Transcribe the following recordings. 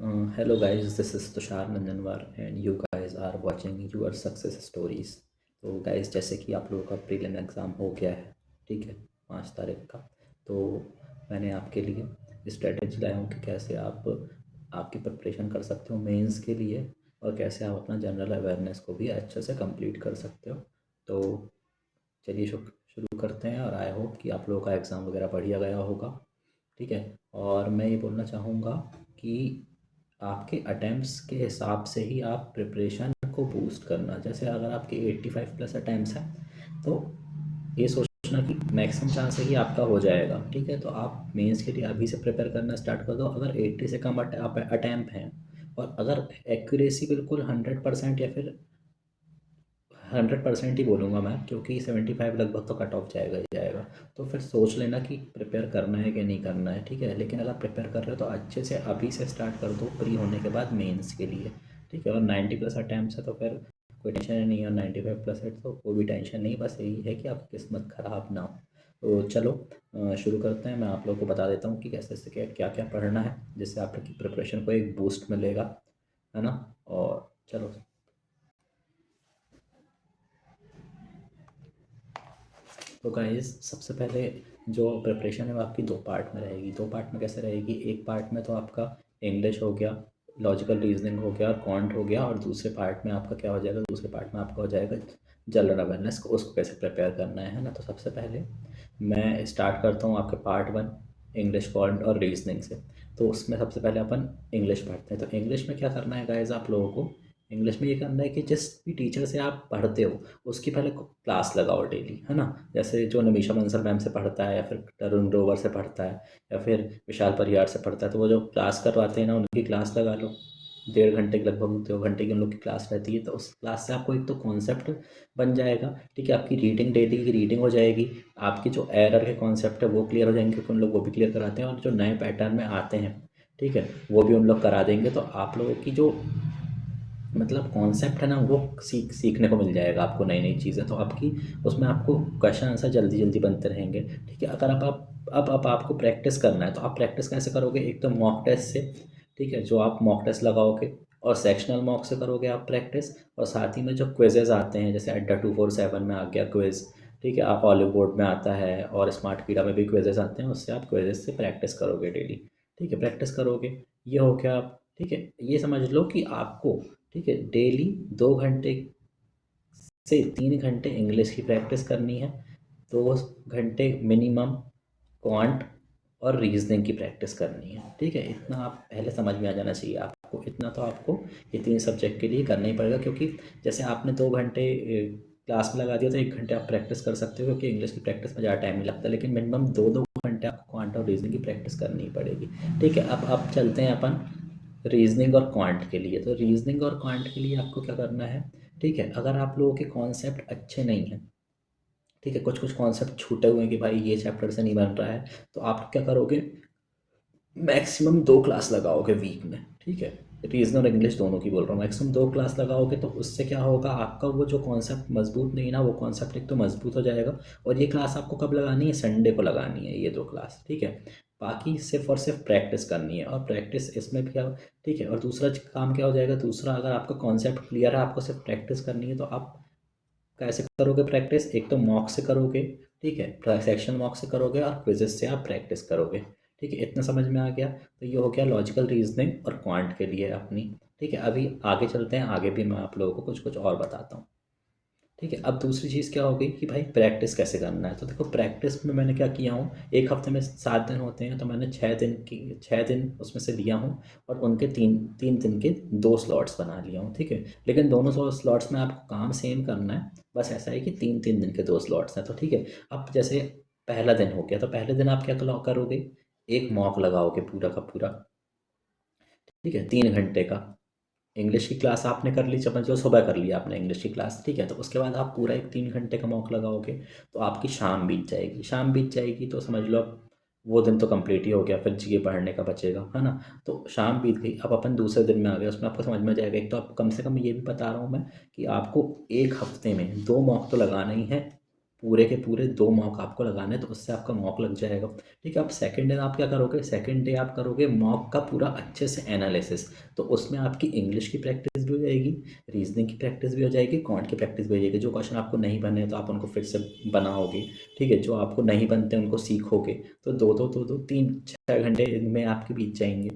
Hello guys, this is Tushar Nandanwar and you guys are watching your success stories. तो guys, जैसे कि आप लोगों का प्रीलिम एग्ज़ाम हो गया है, ठीक है, 5 तारीख का। तो मैंने आपके लिए स्ट्रेटेजी लाया हूँ कि कैसे आप आपकी प्रिपरेशन कर सकते हो मेंस के लिए, और कैसे आप अपना जनरल अवेयरनेस को भी अच्छे से कंप्लीट कर सकते हो। तो चलिए शुरू करते हैं, और आई होप कि आप लोगों का एग्ज़ाम वगैरह बढ़िया गया होगा, ठीक है। और मैं ये बोलना चाहूँगा कि आपके अटेम्प्ट्स के हिसाब से ही आप प्रिपरेशन को बूस्ट करना। जैसे अगर आपके 85 प्लस अटेम्प्ट्स हैं, तो ये सोचना कि मैक्सिमम चांस है कि आपका हो जाएगा, ठीक है। तो आप मेंस के लिए अभी से प्रिपेयर करना स्टार्ट कर दो। अगर 80 से कम अटैम्प्ट हैं, और अगर एक्यूरेसी बिल्कुल 100% या फिर 100% ही बोलूँगा मैं, क्योंकि 75 लगभग तो कट ऑफ जाएगा ही जाएगा। तो फिर सोच लेना कि प्रिपेयर करना है कि नहीं करना है, ठीक है। लेकिन अगर प्रिपेयर कर रहे हो तो अच्छे से अभी से स्टार्ट कर दो, प्री होने के बाद मेंस के लिए, ठीक है। और 90 प्लस अटैम्प्ट्स है तो फिर कोई टेंशन नहीं है, और 95 प्लस है तो कोई भी टेंशन नहीं। बस यही है कि आपकी किस्मत ख़राब ना हो। तो चलो शुरू करते हैं। मैं आप लोगों को बता देता हूँ कि कैसे कैसे क्या क्या पढ़ना है, जिससे आपकी प्रिपरेशन को एक बूस्ट मिलेगा, है ना। और चलो, तो गाइस सबसे पहले जो प्रिपरेशन है वो आपकी दो पार्ट में रहेगी। दो पार्ट में कैसे रहेगी? एक पार्ट में तो आपका इंग्लिश हो गया, लॉजिकल रीजनिंग हो गया, क्वांट हो गया, और दूसरे पार्ट में आपका क्या हो जाएगा? दूसरे पार्ट में आपका हो जाएगा जनरल अवेयरनेस को, उसको कैसे प्रिपेयर करना है ना। तो सबसे पहले मैं स्टार्ट करता हूँ आपके पार्ट 1 इंग्लिश, क्वांट और रीजनिंग से। तो उसमें सबसे पहले अपन इंग्लिश पढ़ते हैं। तो इंग्लिश में क्या करना है गाइस आप लोगों को? इंग्लिश में ये करना है कि जिस भी टीचर से आप पढ़ते हो उसकी पहले क्लास लगाओ डेली, है ना। जैसे जो निमिषा बंसल मैम से पढ़ता है, या फिर तरुण ग्रोवर से पढ़ता है, या फिर विशाल परियार से पढ़ता है, तो वो जो क्लास करवाते हैं ना, उनकी क्लास लगा लो। 1.5 घंटे की, लगभग 2 घंटे की उन लोग की क्लास रहती है। तो उस क्लास से आपको एक तो कॉन्सेप्ट बन जाएगा, ठीक है। आपकी रीडिंग, डेली की रीडिंग हो जाएगी। आपकी जो एरर के कॉन्सेप्ट है वो क्लियर हो जाएंगे, क्योंकि उन लोग वो भी क्लियर कराते हैं। और जो नए पैटर्न में आते हैं, ठीक है, वो भी उन लोग करा देंगे। तो आप लोगों की जो मतलब कॉन्सेप्ट है ना, वो सीखने को मिल जाएगा आपको नई नई चीज़ें। तो आपकी उसमें आपको क्वेश्चन आंसर जल्दी जल्दी बनते रहेंगे, ठीक है। अगर अब आपको प्रैक्टिस करना है, तो आप प्रैक्टिस कैसे करोगे? एक तो मॉक टेस्ट से, ठीक है, जो आप मॉक टेस्ट लगाओगे, और सेक्शनल मॉक से करोगे आप प्रैक्टिस। और साथ ही में जो क्विजेज आते हैं, जैसे अड्डा 247 में आ गया क्विज, ठीक है, आप ऑलिव बोर्ड में आता है, और स्मार्ट कीड़ा में भी क्विजेज आते हैं, उससे आप क्विजेज से प्रैक्टिस करोगे डेली, ठीक है। प्रैक्टिस करोगे, ये हो गया आप, ठीक है। ये समझ लो कि आपको, ठीक है, डेली 2 घंटे से 3 घंटे इंग्लिश की प्रैक्टिस करनी है। 2 घंटे मिनिमम क्वांट और रीजनिंग की प्रैक्टिस करनी है, ठीक है। इतना आप पहले समझ में आ जाना चाहिए आपको। इतना तो आपको ये 3 सब्जेक्ट के लिए करना ही पड़ेगा, क्योंकि जैसे आपने 2 घंटे क्लास में लगा दिया तो 1 घंटे आप प्रैक्टिस कर सकते हो, क्योंकि इंग्लिश की प्रैक्टिस में ज़्यादा टाइम नहीं लगता। लेकिन मिनिमम 2 2 घंटे आपको क्वांट और रीजनिंग की प्रैक्टिस करनी ही पड़ेगी, ठीक है। अब चलते हैं अपन रीजनिंग और क्वांट के लिए। तो रीजनिंग और क्वांट के लिए आपको क्या करना है, ठीक है। अगर आप लोगों के कॉन्सेप्ट अच्छे नहीं हैं, ठीक है, कुछ कुछ कॉन्सेप्ट छूटे हुए हैं कि भाई ये चैप्टर से नहीं बन रहा है, तो आप क्या करोगे? मैक्सिमम 2 क्लास लगाओगे वीक में, ठीक है। रीजनल और इंग्लिश दोनों की बोल रहा हूँ। मैक्सिमम 2 क्लास लगाओगे, तो उससे क्या होगा? आपका वो जो कॉन्सेप्ट मजबूत नहीं ना, वो कॉन्सेप्ट एक तो मजबूत हो जाएगा। और ये क्लास आपको कब लगानी है? संडे को लगानी है ये 2 क्लास, ठीक है। बाकी सिर्फ और सिर्फ प्रैक्टिस करनी है, और प्रैक्टिस इसमें भी क्या, ठीक है। और दूसरा काम क्या हो जाएगा? दूसरा, अगर आपका कॉन्सेप्ट क्लियर है, आपको सिर्फ प्रैक्टिस करनी है, तो आप कैसे करोगे प्रैक्टिस? एक तो मॉक से करोगे, ठीक है, सेक्शन मॉक से करोगे, और क्विजेस से आप प्रैक्टिस करोगे, ठीक है। इतना समझ में आ गया? तो ये हो गया लॉजिकल रीजनिंग और क्वांट के लिए अपनी, ठीक है। अभी आगे चलते हैं, आगे भी मैं आप लोगों को कुछ कुछ और बताता हूँ, ठीक है। अब दूसरी चीज़ क्या हो गई कि भाई प्रैक्टिस कैसे करना है? तो देखो, प्रैक्टिस में मैंने क्या किया हूँ, एक हफ्ते में 7 दिन होते हैं, तो मैंने 6 दिन उसमें से लिया हूँ, और उनके तीन तीन दिन के 2 स्लॉट्स बना लिया हूँ, ठीक है। लेकिन दोनों स्लॉट्स में आपको काम सेम करना है। बस ऐसा है कि 3 3 दिन के 2 स्लॉट्स हैं, तो ठीक है। अब जैसे पहला दिन हो गया, तो पहले दिन आप क्या करोगे? एक मॉक लगाओगे पूरा का पूरा, ठीक है, 3 घंटे का। इंग्लिश की क्लास आपने कर ली, समझ लो सुबह कर लिया आपने इंग्लिश की क्लास, ठीक है। तो उसके बाद आप पूरा एक 3 घंटे का मॉक लगाओगे, तो आपकी शाम बीत जाएगी। शाम बीत जाएगी तो समझ लो अब वो दिन तो कंप्लीट ही हो गया, फिर जीके पढ़ने का बचेगा, है ना। तो शाम बीत गई, अब अपन दूसरे दिन में आ गए, उसमें आपको समझ में जाएगा। एक तो आप कम से कम ये भी बता रहा हूँ मैं कि आपको एक हफ्ते में 2 मॉक तो लगाना ही है, पूरे के पूरे 2 मॉक आपको लगाने हैं, तो उससे आपका मॉक लग जाएगा। ठीक है, अब सेकंड डे आप क्या करोगे, सेकंड डे आप करोगे मॉक का पूरा अच्छे से एनालिसिस। तो उसमें आपकी इंग्लिश की प्रैक्टिस भी हो जाएगी, रीजनिंग की प्रैक्टिस भी हो जाएगी, क्वांट की प्रैक्टिस भी हो जाएगी। जो क्वेश्चन आपको नहीं बने तो आप उनको फिर से बनाओगे। ठीक है, जो आपको नहीं बनते उनको सीखोगे। तो 2-2 3-6 घंटे इनमें आपके बीत जाएंगे।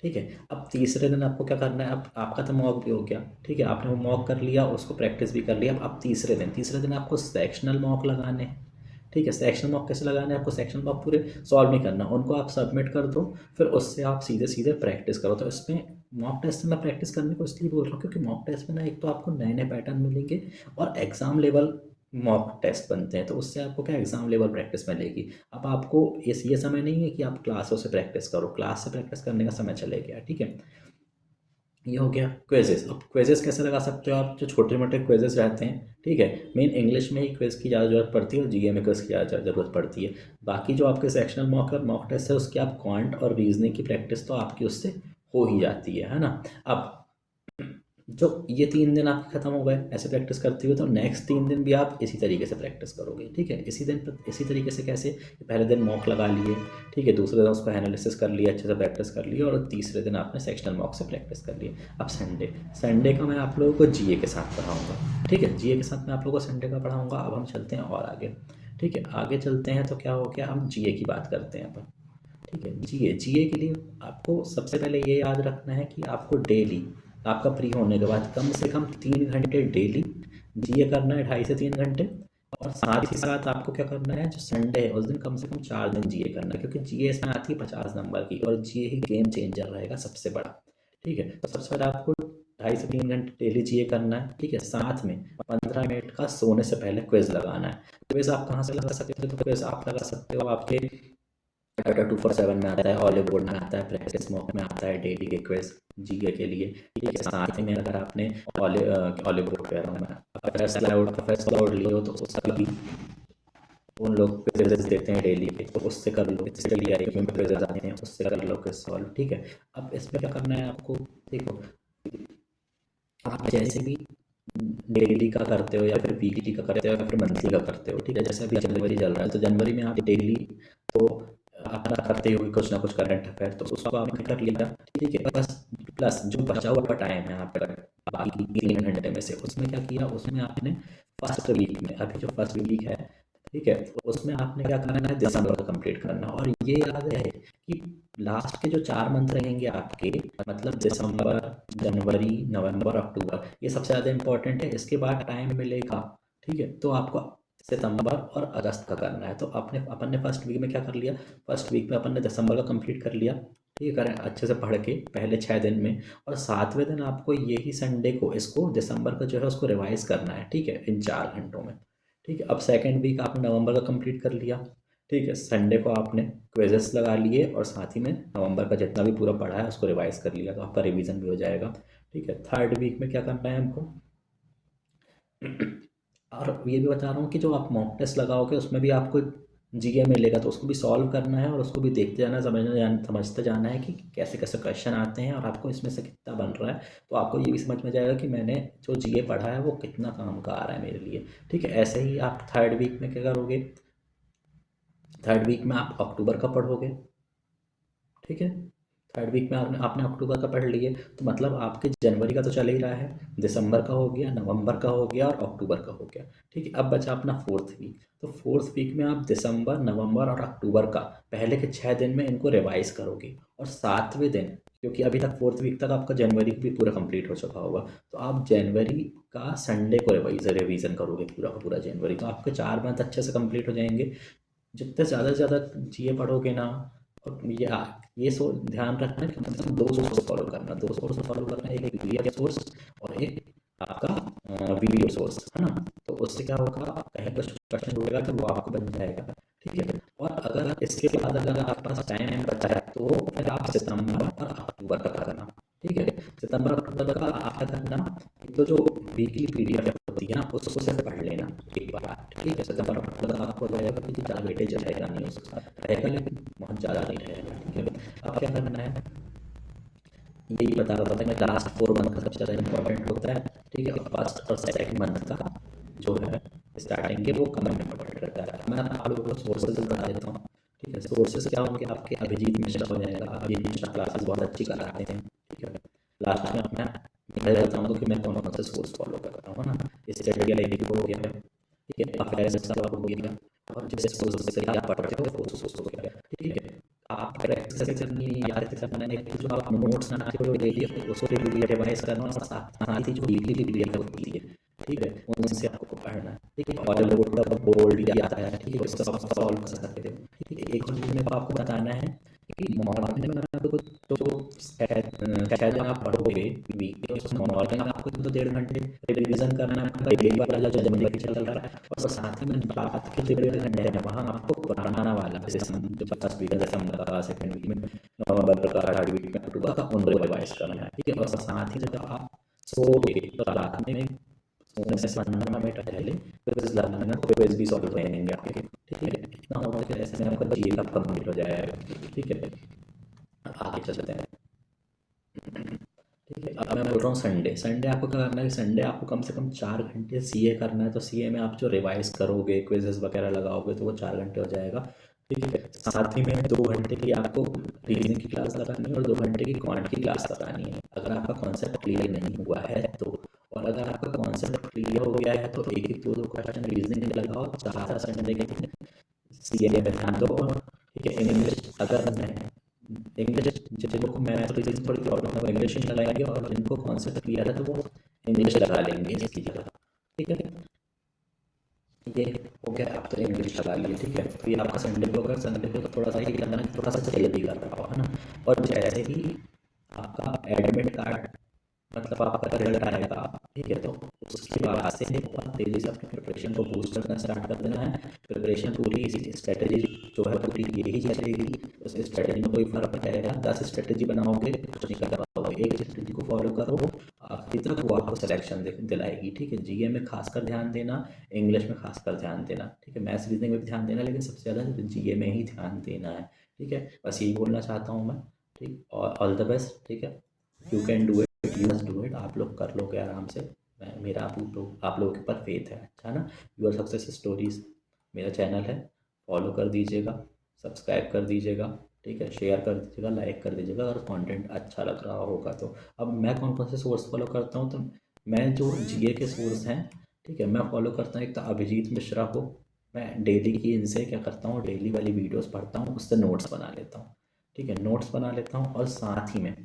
ठीक है, अब तीसरे दिन आपको क्या करना है, अब आपका तो मॉक भी हो गया। ठीक है, आपने वो मॉक कर लिया, उसको प्रैक्टिस भी कर लिया। अब तीसरे दिन आपको सेक्शनल मॉक लगाने हैं। ठीक है, सेक्शनल मॉक कैसे लगाने हैं, आपको सेक्शनल मॉक पूरे सॉल्व नहीं करना, उनको आप सबमिट कर दो। फिर उससे आप सीधे सीधे प्रैक्टिस करो। तो इसमें मॉक टेस्ट में प्रैक्टिस करने को इसलिए बोल रहा हूँ क्योंकि मॉक टेस्ट में ना एक तो आपको नए नए पैटर्न मिलेंगे और एग्ज़ाम लेवल मॉक टेस्ट बनते हैं, तो उससे आपको क्या एग्ज़ाम लेवल प्रैक्टिस मिलेगी। अब आपको ये समय नहीं है कि आप क्लासों से प्रैक्टिस करो, क्लास से प्रैक्टिस करने का समय चले गया। ठीक है, ये हो गया क्वेजेस। अब क्वेजेस कैसे लगा सकते हो आप, जो छोटे मोटे क्वेजेस रहते हैं। ठीक है, मेन इंग्लिश में ही क्वेज की ज़्यादा ज़रूरत पड़ती है और जीए में क्वेज की ज़्यादा ज़रूरत पड़ती है। बाकी जो आपके सेक्शनल मॉक और मॉक टेस्ट है उसकी आप क्वांट और रीजनिंग की प्रैक्टिस तो आपकी उससे हो ही जाती है ना। अब जो ये 3 दिन आपके ख़त्म हो गए ऐसे प्रैक्टिस करते हुए, तो नेक्स्ट 3 दिन भी आप इसी तरीके से प्रैक्टिस करोगे। ठीक है, इसी तरीके से कैसे, पहले दिन मॉक लगा लिए। ठीक है, दूसरे दिन उसको एनालिसिस कर लिया, अच्छे से प्रैक्टिस कर लिया, और तीसरे दिन आपने सेक्शनल मॉक से प्रैक्टिस कर लिए। अब संडे का मैं आप लोगों को जीए के साथ पढ़ाऊँगा। ठीक है, जीए के साथ मैं आप लोगों को संडे का पढ़ाऊँगा। अब हम चलते हैं और आगे। ठीक है, आगे चलते हैं तो क्या हो गया, हम जीए की बात करते हैं अपन। ठीक है, जीए के लिए आपको सबसे पहले ये याद रखना है कि आपको डेली, आपका फ्री होने के बाद कम से कम 3 घंटे डेली जीए करना है, 2.5 से 3 घंटे। और साथ ही साथ आपको क्या करना है, जो संडे है उस दिन कम से कम 4 दिन जीए करना है, क्योंकि जीए इसमें आती है 50 नंबर की, और जीए ही गेम चेंजर रहेगा सबसे बड़ा। ठीक है, तो सबसे पहले आपको 2.5 से 3 घंटे डेली जीए करना है। ठीक है, साथ में 15 मिनट का सोने से पहले क्विज लगाना है। क्विज आप कहाँ से लगा सकते हो, तो क्विज आप लगा सकते हो आपके टाटा 247 में आता है, ऑलिव बोर्ड में आता है, प्रैक्टिस मॉक में आता है, डेली के क्विज जीए के लिए। ठीक है, साथ में अगर आपने ऑलिव बोर्ड कह रहा हूँ मैं, अगर फर्स्ट क्लाउड लियो तो उसका भी उन लोग क्विजेस देते हैं डेली के, तो उससे कर लो। इसके लिए आई में क्विजेस आते हैं, उससे कर लो क्विज सॉल्व। ठीक है, अब इसमें क्या करना है आपको, देखो आप जैसे भी डेली का करते हो या फिर वीकली का करते हो या फिर मंथली का करते हो। ठीक है, जैसे अभी जनवरी चल रहा है तो जनवरी में आप डेली तो अपना करते हो कुछ ना कुछ करंट अफेयर, तो उसको आपने कर लिया। ठीक है, बस प्लस जो बचा हुआ टाइम है यहाँ पर बाकी 3 घंटे में से, उसमें क्या किया, उसमें आपने फर्स्ट वीक में, अभी जो फर्स्ट वीक है, ठीक है, तो उसमें आपने क्या करना है, दिसंबर को कंप्लीट करना। और ये याद रहे कि लास्ट के जो 4 मंथ रहेंगे आपके, मतलब दिसंबर, जनवरी, नवंबर, अक्टूबर, ये सबसे ज़्यादा इंपॉर्टेंट है। इसके बाद टाइम मिलेगा, ठीक है, तो आपको सितंबर और अगस्त का करना है। तो अपन ने फर्स्ट वीक में क्या कर लिया, फर्स्ट वीक में अपन ने दिसंबर का कंप्लीट कर लिया। ठीक है, करें अच्छे से पढ़ के पहले 6 दिन में, और 7वें दिन आपको यही संडे को इसको दिसंबर का जो है उसको रिवाइज करना है। ठीक है, इन 4 घंटों में। ठीक है, अब सेकेंड वीक आपने नवंबर का कंप्लीट कर लिया। ठीक है, संडे को आपने क्विजेस लगा लिए और साथ ही में नवंबर का जितना भी पूरा पढ़ा है उसको रिवाइज कर लिया, तो आपका रिवीजन भी हो जाएगा। ठीक है, थर्ड वीक में क्या करना है हमको, और ये भी बता रहा हूँ कि जो आप मॉक टेस्ट लगाओगे उसमें भी आपको जीए मिलेगा, तो उसको भी सॉल्व करना है और उसको भी देखते जाना, समझते जाना है कि कैसे कैसे क्वेश्चन आते हैं और आपको इसमें से कितना बन रहा है। तो आपको ये भी समझ में जाएगा कि मैंने जो जीए पढ़ा है वो कितना काम का आ रहा है मेरे लिए। ठीक है, ऐसे ही आप थर्ड वीक में क्या करोगे, थर्ड वीक में आप अक्टूबर का पढ़ोगे। ठीक है, थर्ड वीक में आपने आपने अक्टूबर का पढ़ लिए, तो मतलब आपके जनवरी का तो चल ही रहा है, दिसंबर का हो गया, नवंबर का हो गया और अक्टूबर का हो गया। ठीक है, अब बचा अपना फोर्थ वीक। तो फोर्थ वीक में आप दिसंबर, नवंबर और अक्टूबर का पहले के 6 दिन में इनको रिवाइज करोगे, और 7वें दिन, क्योंकि अभी तक फोर्थ वीक तक आपका जनवरी भी पूरा कंप्लीट हो चुका होगा, तो आप जनवरी का संडे को रिवीजन करोगे पूरा का पूरा जनवरी, तो आपके 4 मंथ अच्छे से कंप्लीट हो जाएंगे। जितने ज़्यादा से ज़्यादा जीए पढ़ोगे ना, और ये ध्यान रखना कि कम से कम 2 सोर्स फॉलो करना, 2 सोर्स फॉलो करना, एक पीडीएफ सोर्स और एक आपका वीडियो सोर्स, है ना। तो उससे क्या होगा, कहीं कुछ क्वेश्चन होगा तो वो आपको बन जाएगा। ठीक है, और अगर इसके बाद अगर आपके पास टाइम बचा है तो फिर आप सितंबर और अक्टूबर का करना। ठीक है, सितंबर अक्टूबर का आपका करना, एक तो जो वीकली पीडीएफ होती है ना उसको सिर्फ पढ़ लेना एक बार। ठीक है, सितंबर अक्टूबर आपको हो जाएगा कि ज़्यादा वेटेज रहेगा नहीं, उसका रहेगा लेकिन बहुत ज़्यादा नहीं रहेगा। ठीक है, अब क्या करना है, यही बता रहा था कि लास्ट 4 मंथ का सबसे ज़्यादा इंपॉर्टेंट होता है। ठीक है, और फर्स्ट और सेकंड मंथ का जो है स्टार्टिंग के वो कमेंट में पढ़ रहता है। मैं आप लोगों को सोर्सेज बता देता हूँ, ठीक है। सोर्सेज क्या होंगे आपके, अभिजीत मिश्रा हो जाएगा, अभिजीत मिश्रा क्लासेस बहुत अच्छी कराते हैं, ठीक है। लास्ट में मैं बताऊँगा कि मैं कौन कौन से सोर्स फॉलो करता हूँ, है ना। स्टडी आई हो गया, ठीक है, अफेयर्स का हो गया, और जिस सोर्स से आप पढ़ते हो वो सोर्स हो गया, ठीक है। आप प्रैक्टिस कैसे करनी है, याद कैसे करना है, कि जो आप नोट्स बनाते हो डेली उसको रिवाइज करना, और साथ ही जो वीकली पीडीएफ होती है, ठीक है, उनसे आपको पढ़ना है, ठीक है। और लोग का बोर्ड भी आता है, ठीक है, उसका आप सॉल्व कर सकते हो, ठीक है। एक और चीज़ मेरे को आपको बताना है कि मॉर्निंग में आपको तो शायद आप पढ़ोगे वीक में, उसमें मॉर्निंग आपको तो 1.5 घंटे रिविजन करना है आपका डेली वाला जो जनरल लेक्चर चल रहा है, और साथ ही में रात के 1.5 घंटे है वहाँ आपको पुराना वाला, जैसे जो फर्स्ट वीक है, दिसंबर का, सेकंड वीक में नवंबर का, थर्ड वीक में अक्टूबर का, उनको रिवाइज करना है, ठीक है। और साथ ही जब आप सोओगे तो रात में सोने से 15 मिनट पहले क्विज लगाना, क्विज भी सॉल्व रहेंगे आपके, ठीक है। इतना होगा कि ऐसे में आपका जीए का कंप्लीट हो जाएगा, ठीक है। आगे चलते हैं, ठीक है। अब मैं बोल रहा हूँ संडे, संडे आपको क्या करना है, संडे आपको कम से कम 4 घंटे सीए करना है। तो सीए में आप जो रिवाइज करोगे, क्विजेस वगैरह लगाओगे, तो वो 4 घंटे हो जाएगा, ठीक है। साथ ही में 2 घंटे की आपको रीजनिंग की क्लास लगानी है और 2 घंटे की क्वांट की क्लास लगानी है, अगर आपका कॉन्सेप्ट क्लियर नहीं हुआ है तो। और अगर आपका कॉन्सेप्ट क्लियर हो गया है तो एक एक दो दो क्वेश्चन रीजनिंग के लगाओ, 4 संडे के दिन सीए में ध्यान दो, ठीक है। इंग्लिश अगर नहीं, इंग्लिश जिनको मैथ और रीजनिंग थोड़ी प्रॉब्लम है वो इंग्लिश ही लगाएंगे, और जिनको कॉन्सेप्ट क्लियर है तो वो इंग्लिश लगा लेंगे इसकी जगह, ठीक है। ये हो गया, आप तो इंग्लिश लगा लिए, ठीक है। तो ये आपका संडे को, अगर संडे को थोड़ा सा ही करना है, थोड़ा सा जल्दी कर रहा हो, है ना। और जैसे ही आपका एडमिट कार्ड, मतलब आपका रिजल्ट आएगा, ठीक है, तो उसके बाद से बहुत तेज़ी से अपनी प्रिपरेशन को बूस्ट करना स्टार्ट कर देना है। प्रिपरेशन पूरी इसी स्ट्रेटेजी जो है पूरी यही चलेगी, उस स्ट्रेटेजी में कोई फर्क नहीं आएगा। 10 स्ट्रेटेजी बनाओगे कुछ नहीं कर पाओगे, एक स्ट्रेटेजी को फॉलो करो आखिरी तक, वो आपको सिलेक्शन दिलाएगी, ठीक है। जीए में खासकर ध्यान देना, इंग्लिश में खासकर ध्यान देना, ठीक है। मैथ्स रीजनिंग में भी ध्यान देना, लेकिन सबसे ज़्यादा जीए में ही ध्यान देना है, ठीक है। बस यही बोलना चाहता हूँ मैं, ठीक। और ऑल द बेस्ट, ठीक है। You can do it, you must do it, आप लोग कर लोगे आराम से। मैं मेरा आप लोगों के ऊपर फेथ है, अच्छा ना। यूर सक्सेस स्टोरीज मेरा चैनल है, फॉलो कर दीजिएगा, सब्सक्राइब कर दीजिएगा, ठीक है। शेयर कर दीजिएगा, लाइक कर दीजिएगा अगर कंटेंट अच्छा लग रहा होगा तो। अब मैं कौन कौन से सोर्स फॉलो करता हूँ, तो मैं जो जीए के सोर्स हैं, ठीक है, मैं फॉलो करता हूँ। एक तो अभिजीत मिश्रा को मैं डेली की इनसे क्या करता हूँ, डेली वाली वीडियोस पढ़ता हूँ, उससे नोट्स बना लेता हूँ, ठीक है, नोट्स बना लेता हूँ। और साथ ही में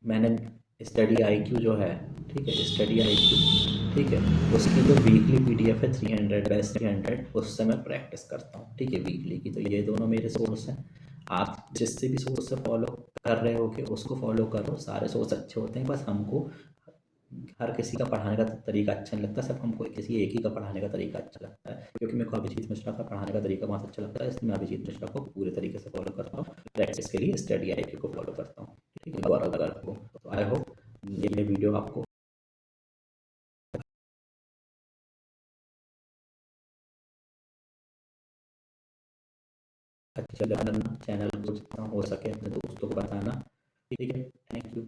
मैंने स्टडी आईक्यू जो है, ठीक है, स्टडी आईक्यू, ठीक है, उसकी जो वीकली पीडीएफ है 300/300, उससे मैं प्रैक्टिस करता हूँ, ठीक है, वीकली की। तो ये दोनों मेरे सोर्स हैं। आप जिससे भी सोर्स से फॉलो कर रहे हो कि उसको फॉलो करो, सारे सोर्स अच्छे होते हैं। बस हमको हर किसी का पढ़ाने का तरीका अच्छा नहीं लगता, सिर्फ हमको किसी एक ही का पढ़ाने का तरीका अच्छा लगता है, क्योंकि मेरे को अभिजीत मिश्रा का पढ़ाने का तरीका बहुत अच्छा लगता है, इसलिए मैं अभिजीत मिश्रा को पूरे तरीके से फॉलो करता हूँ। प्रैक्टिस के लिए स्टडी आईक्यू को फॉलो करता हूँ, ठीक है। और अगर आपको, तो आई होप ये वीडियो आपको अच्छा लगा, चैनल को जितना हो सके अपने दोस्तों को बताना, ठीक है। Thank you.